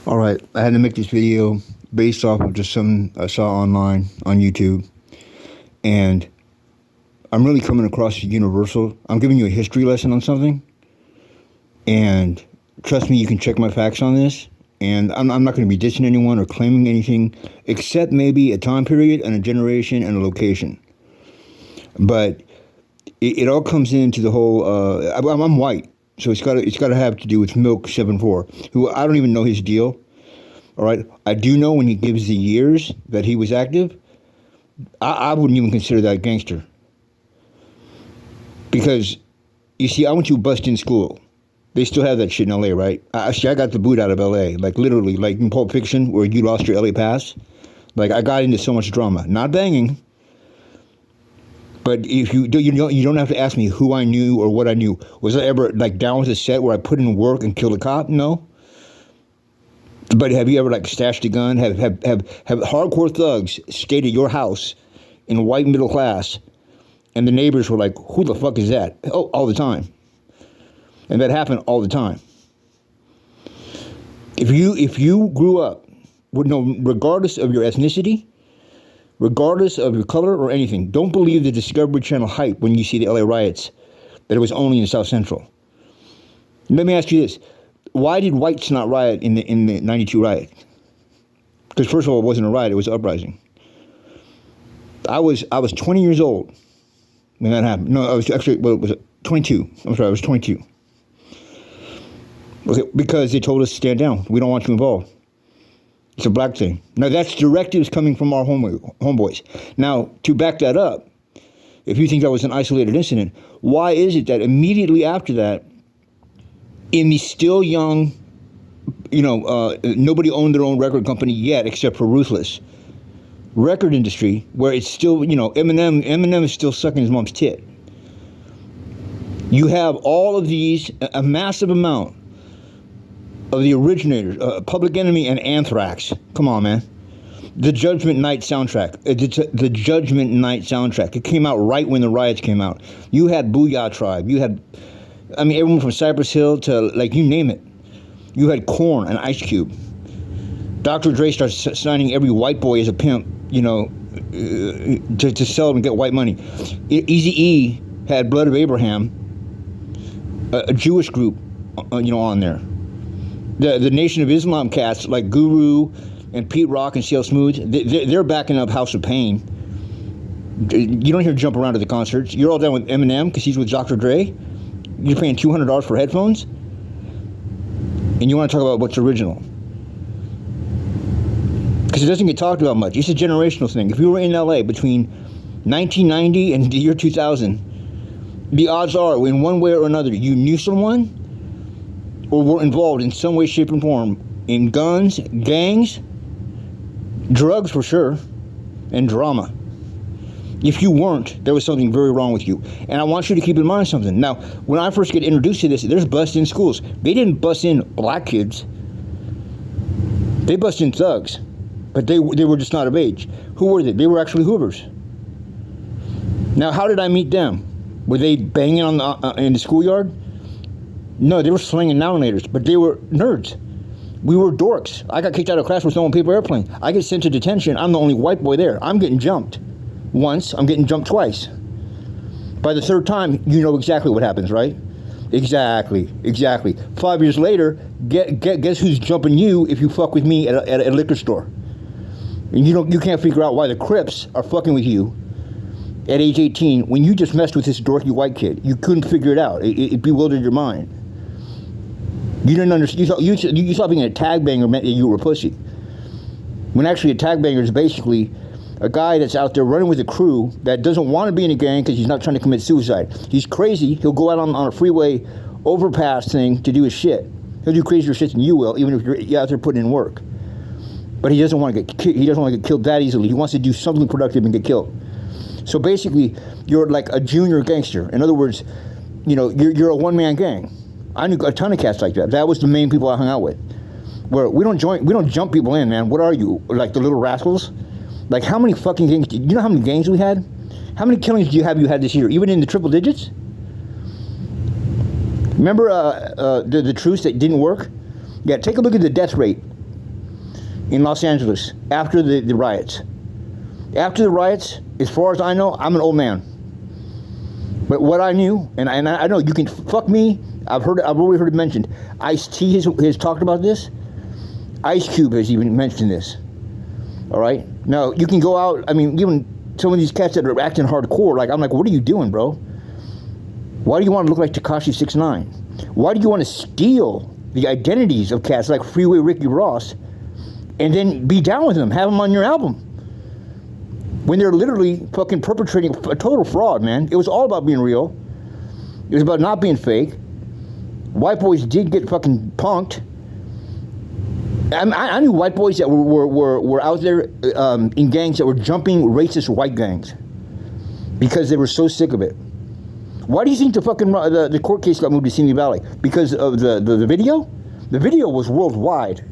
All right, I had to make this video based off of just something I saw online on YouTube, and I'm really coming across as universal. I'm giving you a history lesson on something, and trust me, you can check my facts on this, and I'm not going to be dissing anyone or claiming anything, except maybe a time period and a generation and a location. But it all comes into the whole, I'm white. So it's got to have to do with Milk74, who I don't even know his deal. All right, I do know when he gives the years that he was active, I wouldn't even consider that gangster. Because, you see, I went to a bust-in school. They still have that shit in L.A., right? I got the boot out of L.A., like literally, like in Pulp Fiction, where you lost your L.A. pass. Like, I got into so much drama. Not banging. But if you don't have to ask me who I knew or what I knew. Was I ever like down with a set where I put in work and killed a cop? No. But have you ever like stashed a gun? Have hardcore thugs stayed at your house in white middle class, and the neighbors were like, "Who the fuck is that?" Oh, all the time. And that happened all the time. If you grew up with regardless of your ethnicity, regardless of your color or anything, don't believe the Discovery Channel hype when you see the LA riots, that it was only in South Central. Let me ask you this. Why did whites not riot in the 92 riot? Because first of all, it wasn't a riot, it was an uprising. I was 20 years old when that happened. No, I was actually, well, was it 22? I'm sorry, I was 22. Okay, because they told us to stand down. We don't want you involved. It's a black thing. Now, that's directives coming from our homeboys. Now, to back that up, if you think that was an isolated incident, why is it that immediately after that, in the still young, nobody owned their own record company yet except for Ruthless record industry, where it's still, Eminem is still sucking his mom's tit. You have all of these, a massive amount of the originators, Public Enemy and Anthrax. Come on, man. The Judgment Night soundtrack. The Judgment Night soundtrack. It came out right when the riots came out. You had Booyah Tribe. You had, everyone from Cypress Hill to, like, you name it. You had Korn and Ice Cube. Dr. Dre starts signing every white boy as a pimp, to sell them and get white money. Eazy-E had Blood of Abraham, a Jewish group, on there. The Nation of Islam cats like Guru and Pete Rock and CL Smooth, they're backing up House of Pain. You don't hear jump around at the concerts. You're all down with Eminem because he's with Dr. Dre. You're paying $200 for headphones, and you want to talk about what's original. Because it doesn't get talked about much. It's a generational thing. If you were in LA between 1990 and the year 2000, the odds are, in one way or another, you knew someone or were involved in some way, shape, and form in guns, gangs, drugs for sure, and drama. If you weren't, there was something very wrong with you. And I want you to keep in mind something. Now, when I first get introduced to this, there's bust-in schools. They didn't bust in black kids. They bust in thugs. But they were just not of age. Who were they? They were actually Hoovers. Now, how did I meet them? Were they banging in the schoolyard? No, they were slinging nominators, but they were nerds. We were dorks. I got kicked out of class for throwing paper airplane. I get sent to detention. I'm the only white boy there. I'm getting jumped once. I'm getting jumped twice. By the third time, you know exactly what happens, right? Exactly. 5 years later, guess who's jumping you if you fuck with me at a liquor store? And you can't figure out why the Crips are fucking with you at age 18 when you just messed with this dorky white kid. You couldn't figure it out. It bewildered your mind. You didn't understand. You thought being a tag banger meant that you were a pussy. When actually a tag banger is basically a guy that's out there running with a crew that doesn't want to be in a gang because he's not trying to commit suicide. He's crazy. He'll go out on a freeway overpass thing to do his shit. He'll do crazier shit than you will, even if you're out there putting in work. But he doesn't want to get killed that easily. He wants to do something productive and get killed. So basically, you're like a junior gangster. In other words, you're a one-man gang. I knew a ton of cats like that. That was the main people I hung out with. Where we don't jump people in, man. What are you, like the Little Rascals? Like, how many fucking gangs? You know how many gangs we had? How many killings do you had this year? Even in the triple digits? Remember the truce that didn't work? Yeah, take a look at the death rate in Los Angeles after the riots. After the riots, as far as I know, I'm an old man. But what I knew, and I know you can fuck me. I've already heard it mentioned. Ice-T has talked about this. Ice Cube has even mentioned this. All right. Now you can go out. I mean, even some of these cats that are acting hardcore, like I'm like, what are you doing, bro? Why do you want to look like Tekashi 6ix9ine? Why do you want to steal the identities of cats like Freeway Ricky Ross, and then be down with them, have them on your album, when they're literally fucking perpetrating a total fraud, man? It was all about being real. It was about not being fake. White boys did get fucking punked. I knew white boys that were out there in gangs that were jumping racist white gangs because they were so sick of it. Why do you think the court case got moved to Simi Valley? Because of the video? The video was worldwide.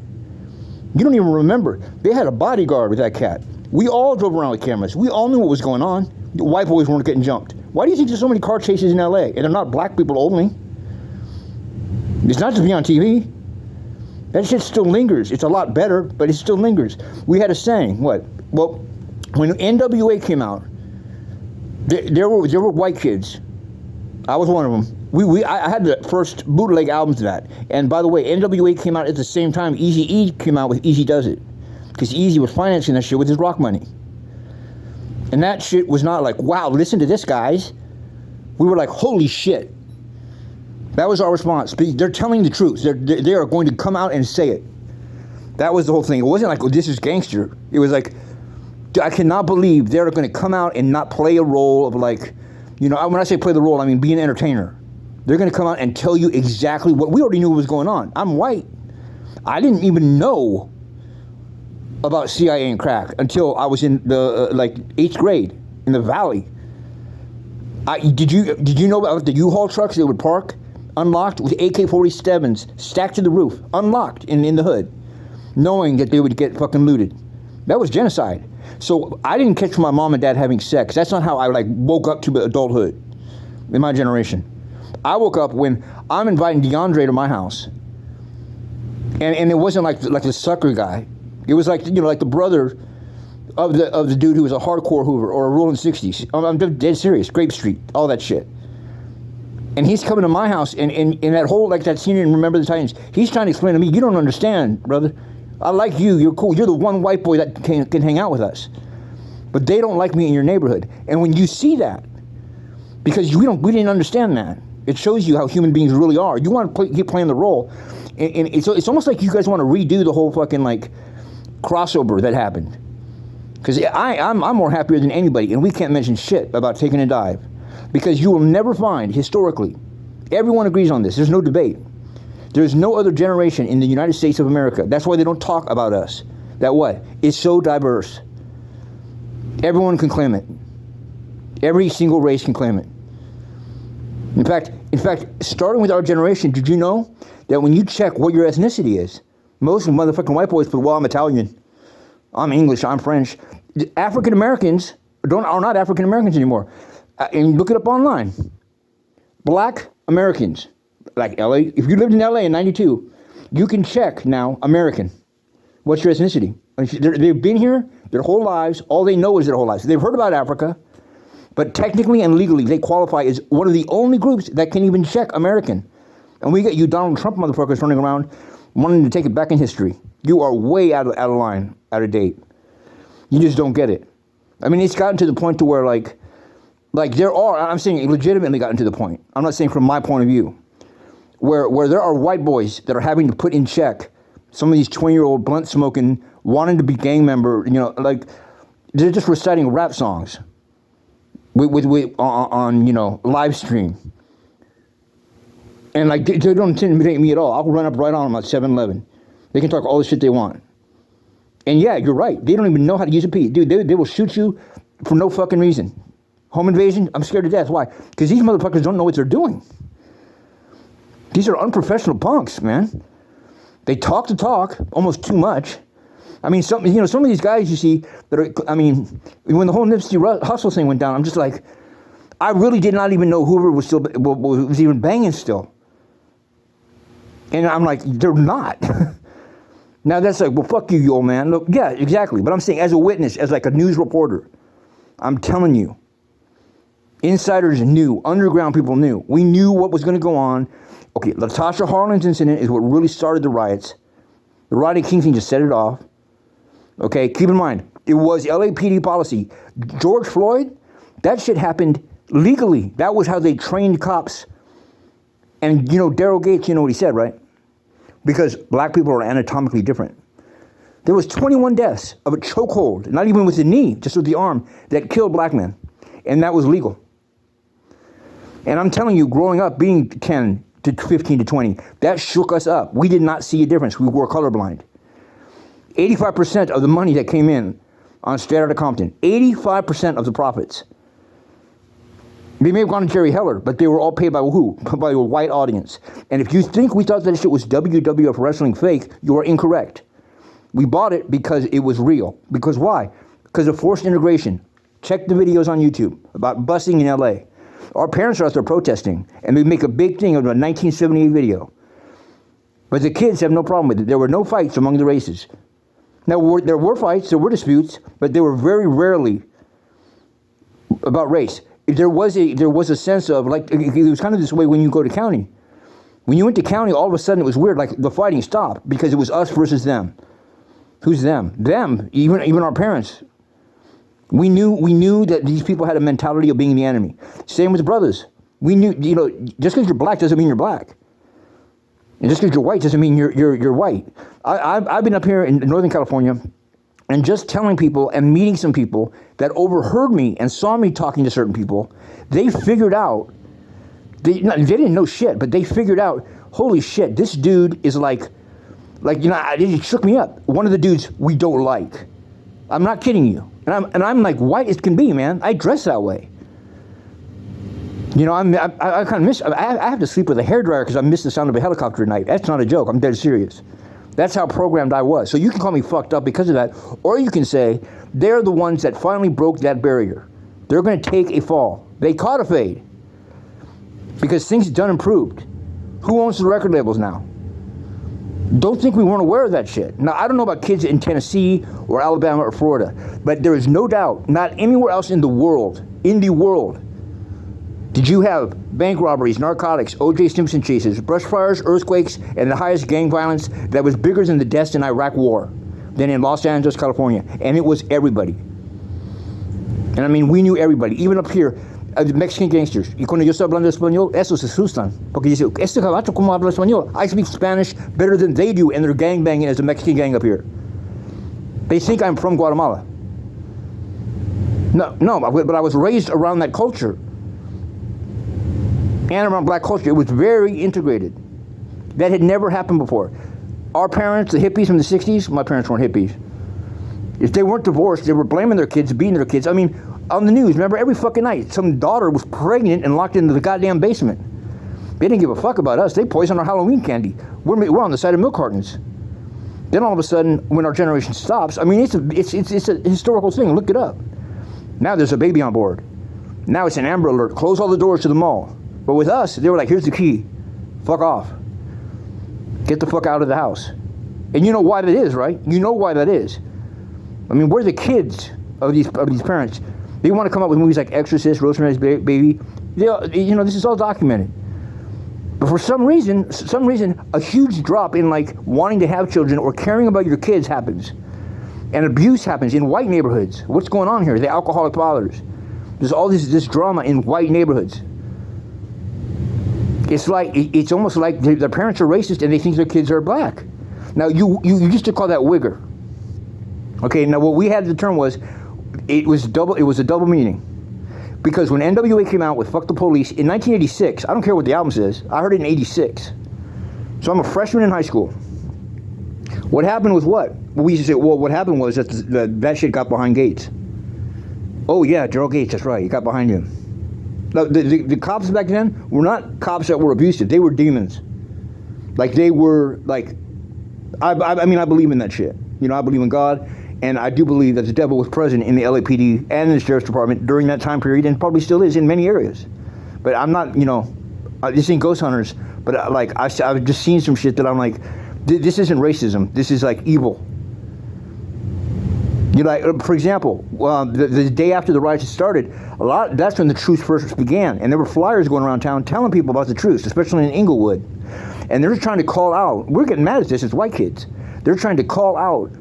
You don't even remember. They had a bodyguard with that cat. We all drove around with cameras. We all knew what was going on. The white boys weren't getting jumped. Why do you think there's so many car chases in L.A.? And they're not black people only. It's not to be on TV. That shit still lingers. It's a lot better, but it still lingers. We had a saying, what? Well, when NWA came out, there were white kids. I was one of them. I had the first bootleg albums of that. And by the way, NWA came out at the same time Eazy-E came out with Easy Does It. Because Eazy was financing that shit with his rock money. And that shit was not like, wow, listen to this, guys. We were like, holy shit. That was our response. They're telling the truth. They are going to come out and say it. That was the whole thing. It wasn't like, oh, this is gangster. It was like, I cannot believe they're going to come out and not play a role of like, you know, when I say play the role, I mean be an entertainer. They're going to come out and tell you exactly what we already knew was going on. I'm white. I didn't even know about CIA and crack until I was in the like 8th grade in the Valley. Did you know about the U-Haul trucks that would park unlocked with AK-47s stacked to the roof, unlocked in the hood, knowing that they would get fucking looted? That was genocide. So I didn't catch my mom and dad having sex. That's not how I like woke up to adulthood in my generation. I woke up when I'm inviting DeAndre to my house, and it wasn't like the sucker guy. It was like, you know, like the brother of the dude who was a hardcore Hoover or a Rolling 60s. I'm dead serious. Grape Street, all that shit. And he's coming to my house, and that whole, like that scene in Remember the Titans, he's trying to explain to me, you don't understand, brother. I like you. You're cool. You're the one white boy that can hang out with us. But they don't like me in your neighborhood. And when you see that, because we didn't understand that, it shows you how human beings really are. You want to keep playing the role. And it's almost like you guys want to redo the whole fucking, like, crossover that happened. Because I'm more happier than anybody, and we can't mention shit about taking a dive. Because you will never find, historically, everyone agrees on this, there's no debate. There's no other generation in the United States of America. That's why they don't talk about us. That what? It's so diverse. Everyone can claim it. Every single race can claim it. In fact, starting with our generation, did you know that when you check what your ethnicity is, most motherfucking white boys put, well, I'm Italian, I'm English, I'm French. African Americans are not African Americans anymore. And look it up online. Black Americans, like LA, if you lived in LA in 92, you can check now American. What's your ethnicity? They've been here their whole lives. All they know is their whole lives. They've heard about Africa, but technically and legally, they qualify as one of the only groups that can even check American. And we get you Donald Trump motherfuckers running around wanting to take it back in history. You are way out of line, out of date. You just don't get it. I mean, it's gotten to the point to where like I'm saying it legitimately gotten to the point. I'm not saying from my point of view, where there are white boys that are having to put in check some of these 20-year-old blunt smoking, wanting to be gang member, you know, like they're just reciting rap songs on you know, live stream. And like they don't intimidate me at all. I'll run up right on them at 7-Eleven. They can talk all the shit they want. And yeah, you're right. They don't even know how to use a P. Dude, they will shoot you for no fucking reason. Home invasion, I'm scared to death. Why? Because these motherfuckers don't know what they're doing. These are unprofessional punks, man. They talk the talk, almost too much. I mean, some of these guys you see that are, I mean, when the whole Nipsey Hussle thing went down, I'm just like, I really did not even know Hoover was even banging still. And I'm like, they're not. Now that's like, well, fuck you, you old man. Look, yeah, exactly. But I'm saying as a witness, as like a news reporter, I'm telling you, insiders knew, underground people knew. We knew what was going to go on. Okay, Latasha Harlan's incident is what really started the riots. The Rodney King thing just set it off. Okay, keep in mind, it was LAPD policy. George Floyd, that shit happened legally. That was how they trained cops. And, you know, Daryl Gates, you know what he said, right? Because black people are anatomically different. There was 21 deaths of a chokehold, not even with the knee, just with the arm, that killed black men. And that was legal. And I'm telling you, growing up, being 10 to 15 to 20, that shook us up. We did not see a difference. We were colorblind. 85% of the money that came in on Straight Outta Compton, 85% of the profits, they may have gone to Jerry Heller, but they were all paid by who? By a white audience. And if you think we thought that shit was WWF wrestling fake, you are incorrect. We bought it because it was real. Because why? Because of forced integration. Check the videos on YouTube about busing in LA. Our parents are out there protesting, and they make a big thing of a 1978 video. But the kids have no problem with it. There were no fights among the races. Now, there were fights, there were disputes, but they were very rarely about race. There was a sense of, like, it was kind of this way when you go to county. When you went to county, all of a sudden it was weird, like the fighting stopped because it was us versus them. Who's them? Them, even our parents. We knew that these people had a mentality of being the enemy. Same with brothers. We knew, you know, just because you're black doesn't mean you're black. And just because you're white doesn't mean you're white. I've been up here in Northern California and just telling people and meeting some people that overheard me and saw me talking to certain people. They figured out, they didn't know shit, but they figured out, holy shit, this dude is like, you know, it shook me up. One of the dudes we don't like. I'm not kidding you. And I'm like white as can be, man. I dress that way. You know, I kind of miss, I have to sleep with a hairdryer because I miss the sound of a helicopter at night. That's not a joke. I'm dead serious. That's how programmed I was. So you can call me fucked up because of that, or you can say they're the ones that finally broke that barrier. They're going to take a fall. They caught a fade because things done improved. Who owns the record labels now? Don't think we weren't aware of that shit. Now, I don't know about kids in Tennessee or Alabama or Florida, but there is no doubt, not anywhere else in the world, did you have bank robberies, narcotics, O.J. Simpson chases, brush fires, earthquakes, and the highest gang violence that was bigger than the deaths in Iraq War than in Los Angeles, California. And it was everybody. And I mean, we knew everybody, even up here. The Mexican gangsters, y cuando yo estoy hablando español, esos se asustan. Porque dice, este cabacho, ¿cómo habla español? I speak Spanish better than they do, and they're gangbanging as a Mexican gang up here. They think I'm from Guatemala. No, but I was raised around that culture. And around black culture. It was very integrated. That had never happened before. Our parents, the hippies from the 60s, my parents weren't hippies. If they weren't divorced, they were blaming their kids, beating their kids. I mean, on the news, remember, every fucking night, some daughter was pregnant and locked into the goddamn basement. They didn't give a fuck about us. They poisoned our Halloween candy. We're on the side of milk cartons. Then all of a sudden, when our generation stops, I mean, it's a historical thing. Look it up. Now there's a baby on board. Now it's an Amber Alert. Close all the doors to the mall. But with us, they were like, here's the key. Fuck off. Get the fuck out of the house. And you know why that is, right? You know why that is. I mean, we're the kids of these parents. They want to come up with movies like Exorcist, Rosemary's Baby. You know, this is all documented. But for some reason, a huge drop in like wanting to have children or caring about your kids happens. And abuse happens in white neighborhoods. What's going on here? The alcoholic fathers. There's all this drama in white neighborhoods. It's almost like their parents are racist and they think their kids are black. Now, you used to call that wigger. Okay, now what we had the term was, it was a double meaning. Because when NWA came out with Fuck the Police in 1986, I don't care what the album says, I heard it in 86. So I'm a freshman in high school. What happened was what? We used to say, well, what happened was that that shit got behind Gates. Oh yeah, Gerald Gates, that's right, he got behind him. Now, the cops back then were not cops that were abusive, they were demons. Like they were, like, I mean, I believe in that shit. You know, I believe in God, and I do believe that the devil was present in the LAPD and in the Sheriff's Department during that time period, and probably still is in many areas. But I'm not, you know, this ain't ghost hunters, but I've just seen some shit that I'm like, This isn't racism. This is like evil. You know, like, for example, the day after the riots started, that's when the truce first began, and there were flyers going around town telling people about the truce, especially in Inglewood, and they're trying to call out. We're getting mad at this as white kids. They're trying to call out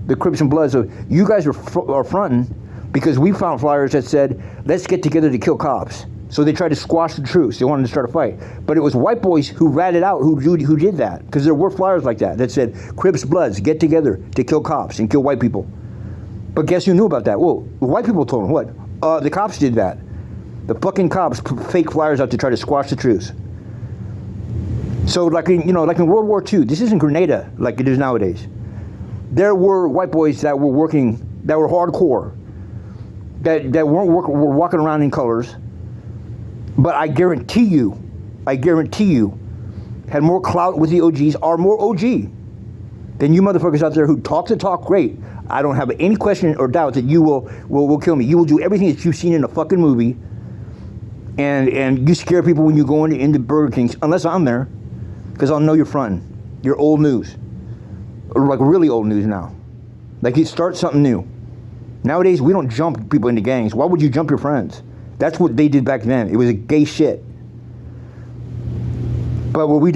the Crips and Bloods of, you guys are fronting because we found flyers that said, let's get together to kill cops. So they tried to squash the truce. They wanted to start a fight. But it was white boys who ratted out who did that, because there were flyers like that said, Crips, Bloods, get together to kill cops and kill white people. But guess who knew about that? Well, the white people told them, what? The cops did that. The fucking cops put fake flyers out to try to squash the truce. So like in World War II, this isn't Grenada like it is nowadays. There were white boys that were working, that were hardcore, that were walking around in colors. But I guarantee you, had more clout with the OGs, are more OG than you motherfuckers out there who talk the talk great. I don't have any question or doubt that you will kill me. You will do everything that you've seen in a fucking movie, and you scare people when you go into Burger King's, unless I'm there, because I'll know you're fronting. You're old news, or like really old news now. Like you start something new. Nowadays we don't jump people into gangs. Why would you jump your friends? That's what they did back then. It was a gay shit. But were we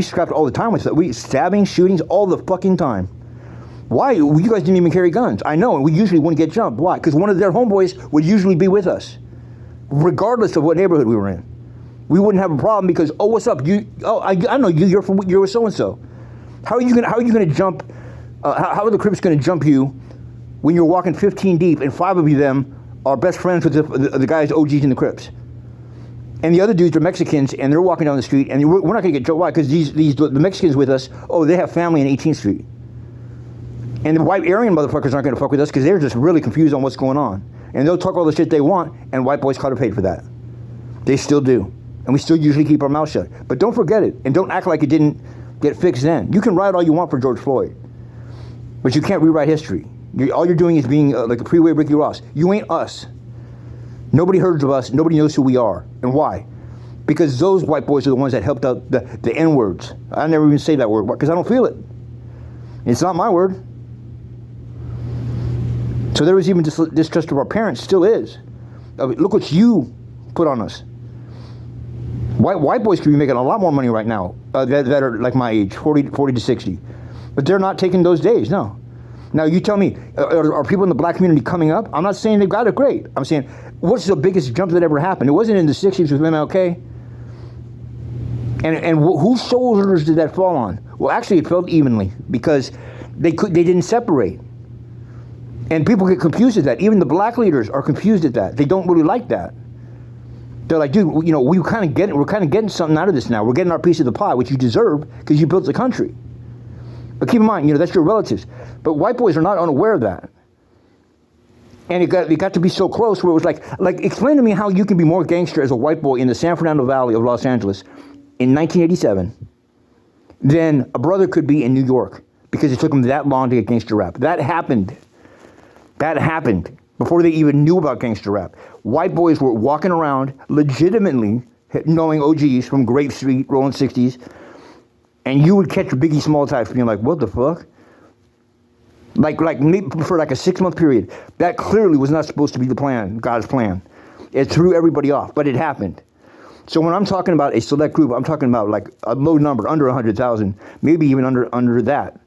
scrapped all the time with that. We stabbing, shootings all the fucking time. Why? You guys didn't even carry guns. I know, and we usually wouldn't get jumped. Why? Because one of their homeboys would usually be with us, regardless of what neighborhood we were in. We wouldn't have a problem because, oh, what's up? I know you. You're so and so. How are you gonna jump? How are the Crips gonna jump you when you're walking 15 deep and 5 of them are best friends with the guys OGs in the Crips? And the other dudes are Mexicans, and they're walking down the street, and we're not going to get jumped. Why? Because the Mexicans with us, they have family in 18th Street. And the white Aryan motherfuckers aren't going to fuck with us because they're just really confused on what's going on. And they'll talk all the shit they want, and white boys caught or paid for that. They still do. And we still usually keep our mouth shut. But don't forget it, and don't act like it didn't get fixed then. You can write all you want for George Floyd, but you can't rewrite history. All you're doing is being like a pre-way Ricky Ross. You ain't us. Nobody heard of us. Nobody knows who we are. And why? Because those white boys are the ones that helped out the N-words. I never even say that word because I don't feel it. It's not my word. So there was even distrust of our parents, still is. Look what you put on us. White boys could be making a lot more money right now that are like my age, 40 to 60. But they're not taking those days, no. Now you tell me, are people in the black community coming up? I'm not saying they've got it great. I'm saying, what's the biggest jump that ever happened? It wasn't in the 60s with MLK. And whose shoulders did that fall on? Well, actually it fell evenly because they didn't separate. And people get confused at that. Even the black leaders are confused at that. They don't really like that. They're like, dude, we're kind of getting something out of this now. We're getting our piece of the pie, which you deserve because you built the country. But keep in mind, that's your relatives. But white boys are not unaware of that. And it got to be so close where it was like explain to me how you can be more gangster as a white boy in the San Fernando Valley of Los Angeles in 1987 than a brother could be in New York because it took them that long to get gangster rap. That happened before they even knew about gangster rap. White boys were walking around legitimately knowing OGs from Grape Street, rolling 60s, and you would catch Biggie Small types being like, what the fuck? Like for like a 6-month period. That clearly was not supposed to be the plan, God's plan. It threw everybody off, but it happened. So when I'm talking about a select group, I'm talking about like a low number, under 100,000, maybe even under that.